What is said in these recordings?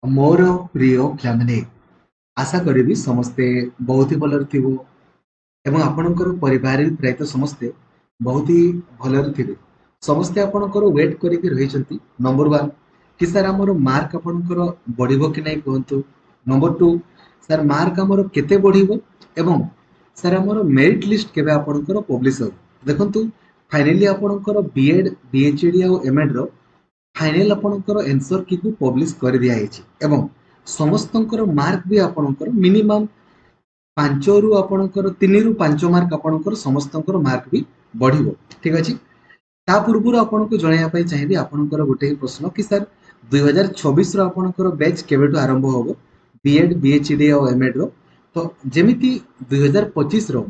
मोर प्रिय पिलाମାନେ आशा करी समस्ते बहुत ही भलर थिबो एवं आपणकर परिवार भी प्रायतः समस्ते बहुत ही भलर थिबे। समस्ते आपणकर वेट करिक रहिसंती नंबर 1 कि सर हमर मार्क आपणकर बढ़िबो कि नै कहंतु। नंबर 2 सर मार्क हमर केते बढ़िबो एवं सर हमर मेरिट लिस्ट केबे आपणकर पब्लिश हो। देखंतु फाइनली आपणकर बीएड बीएचडी और एमएड रो फाइनल आपणकर आंसर की पब्लिश कर दिया है एवं समस्तंकर मार्क भी आपणकर मिनिमम 5 रु आपणकर 3 रु 5 मार्क आपणकर समस्तंकर मार्क भी बढ़िबो। ठीक अछि। ता पूर्व आपनको जणाया पई चाहिबी आपणकर गोटे ही प्रश्न कि सर 2026 रो आपणकर बैच केबेटो आरंभ होबो बीएड बीएचडी और एमएड रो। तो जेमिति 2025 रो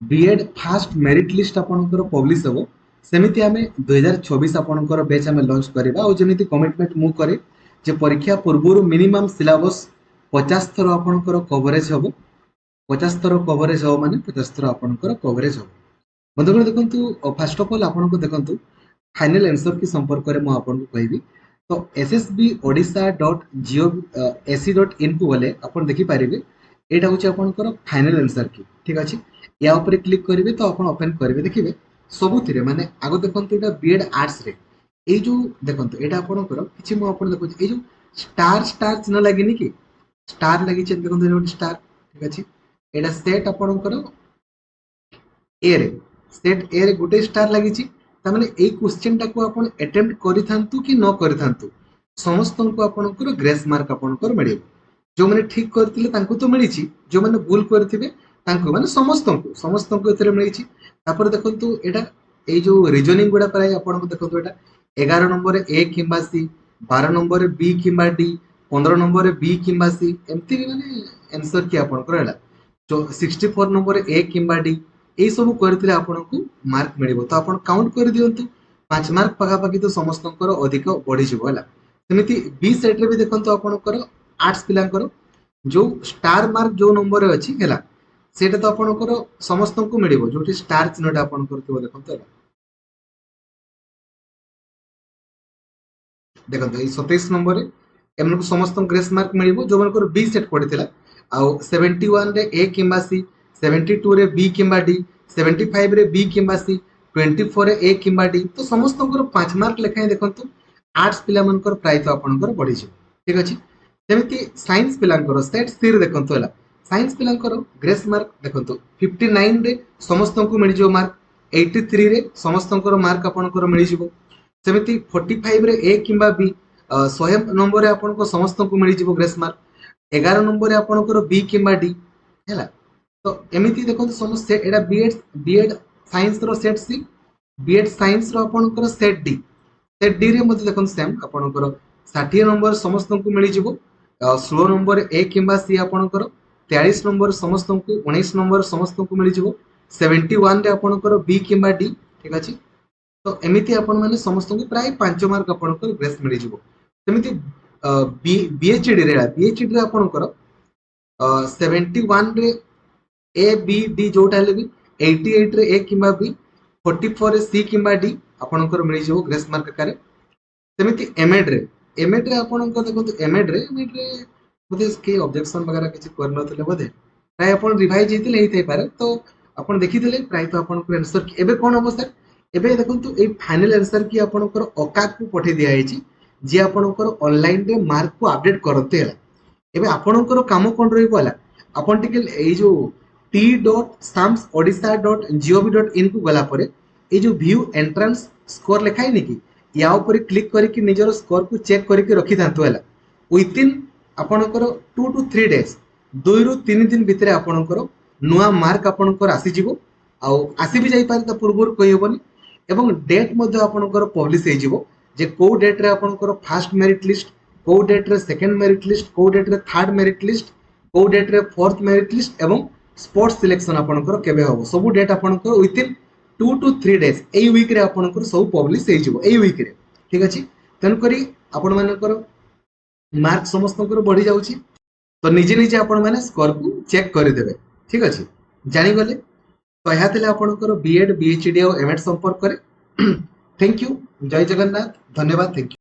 बीएड फास्ट मेरिट लिस्ट आपणकर पब्लिश होबो सेमिति आमे 2026 आपणकर बैच आमे लॉन्च करबा और जेमिति कमिटमेंट मु करे जे परीक्षा पूर्व मिनिमम सिलेबस 50 थर आपणकर कवरेज होबो। 50 थर कवरेज हो माने 50 थर आपणकर कवरेज हो। बंधुगण देखंतु फर्स्ट ऑफ ऑल आपनको देखंतु फाइनल आंसर की संपर्क रे मु आपनको कहबी। तो ssbodisha.go.ac.in को बोले आपण देखि पारिबे एटा होची आपणकर फाइनल आंसर की। ठीक अछि। या ऊपर क्लिक करिवे तो आपण ओपन करिवे देखिबे सबुथिरे माने आगो देखंतु एटा बीएड आर्ट्स रे ए जो देखंतु एटा आपणकर किछि मु आपण देखु ए जो स्टार स्टार चिन्ह लागिनी कि स्टार लागि छै देखंतु एटा स्टार। ठीक अछि। एटा सेट आपणकर ए रे सेट ए रे गोटे स्टार लागि छि तामाने ए क्वेश्चन टाको आपण अटेम्प्ट करिथांतु कि न करिथांतु समस्त को आपणकर ग्रेस मार्क आपणकर मिलिबो। जो माने ठीक करथिले तांको तो मिली छि जो माने भूल करथिबे तांको माने समस्त को एतरे मिली छि। तापर देखंतु एटा ए जो रीजनिंग गुडा प्राय आपणको देखंतु एटा 11 नंबर ए किंबा सी 12 नंबर बी किंबा डी 15 नंबर बी किंबा सी एमती माने आंसर कि आपणकर हैला जो 64 नंबर ए किंबा डी ए सब करथिले आपणको मार्क मिलिबो। तो आपण काउंट कर दियंतु 5 मार्क पगा पगी तो समस्तंकर अधिक बढ़ी जिवो हैला। सेमिति बी सेट रे भी देखंतु आपणकर आर्ट्स पिलांकर जो स्टार मार्क जो नंबर रे अछि हैला सेटा तो आपणकर समस्तंको मिलिबो जोठी स्टार चिन्हटा आपणकर तो देखंतु हैला। देखो ये 27 नंबर एमन को समस्त ग्रेस मार्क मिलिबो जो मनकर बी सेट पड़िथिला आ 71 रे ए किंबा सी 72 रे बी किंबा डी 75 रे बी किंबा सी 24 रे ए किंबा डी तो समस्त को 5 मार्क लेखाय देखंतु आर्ट्स पिला मनकर प्राय तो आपनकर बढ़ी छै। ठीक अछि। सेमिति साइंस पिलांकर सेट सी रे देखंतु हला साइंस पिलांकर ग्रेस मार्क देखंतु 59 रे समस्त को मिल जो मार्क 83 रे समस्त को मार्क आपनकर मिल जिवो। सेमिति 45 रे ए किंबा बी 100 नंबर रे आपनको समस्त को मिल जिवो ग्रेस मार्क 11 नंबर रे आपनकर बी किंबा डी हैला। तो एमिति देखंतु समस्त एडा बीएड साइंस रो सेट सी बीएड साइंस रो आपनकर सेट डी रे मते देखंतु सेम आपनकर 60 नंबर समस्त को मिल जिवो 16 नंबर ए किंबा सी आपनकर 43 नंबर समस्त को 19 नंबर समस्त को मिल जिवो 71 रे आपनकर बी किंबा डी। ठीक अछि। तो एमिति आपण माने समस्त को प्राय 5 मार्क आपनकर ग्रेस मिल जिवो। सेमिति बीएचडी रे आपनकर 71 रे ए बी डी जोटा ले भी 88 रे ए किंबा बी 44 रे सी किंबा डी आपनकर मिल जिवो ग्रेस मार्क आकारे। सेमिति एमएड रे आपनकर देखंतु एमएड रे बोधे के ऑब्जेक्शन वगैरह किछि करनथिले बोधे प्राय आपण रिवाइज हेतिले हेतै पारे। तो आपण देखिथिले प्राय तो आपनकर आंसर की एबे कोन हो सर एबे देखंतु ए फाइनल आंसर की आपनकर औकात को पठे दिया हेछि जे आपनकर ऑनलाइन रे मार्क को अपडेट करते हला। एबे आपनकर काम कोन रहिबो हला आपण टिके ए जो t.samsodisha.gov.in को गला परे ए जो व्यू एंट्रेंस स्कोर लिखाई नि कि या ऊपर क्लिक करके निजर स्कोर को चेक करके रखि थांतु हला विथ इन आपनकर 2 to 3 डेज 2 रु 3 दिन भितरे आपनकर नुआ मार्क आपनकर आसी जिवो आ आसी भी जाई पारे त पूर्व कहि होबनी एवं डेट मध्ये आपनकर पब्लिश हे जिवो जे को डेट रे आपनकर फर्स्ट मेरिट लिस्ट को डेट रे सेकंड मेरिट लिस्ट को डेट रे थर्ड मेरिट लिस्ट को डेट रे फोर्थ मेरिट लिस्ट एवं स्पोर्ट्स सिलेक्शन आपनकर केबे होबो सब डेट आपनकर विथ इन 2 to 3 डेज एई वीक रे आपनकर सब पब्लिश हे जिवो एई वीक रे। ठीक अछि। तन करी आपण मानकर मार्क समस्तकर बढ़ी जाउची तो निजे निजे आपण माने स्कोर को चेक कर देबे। ठीक अछि। जानि गले तो यह थिले आपनकर बीएड बीएचडी और एमएड संपर्क करे। Thank you. जय जगन्नाथ। धन्यवाद। Thank you.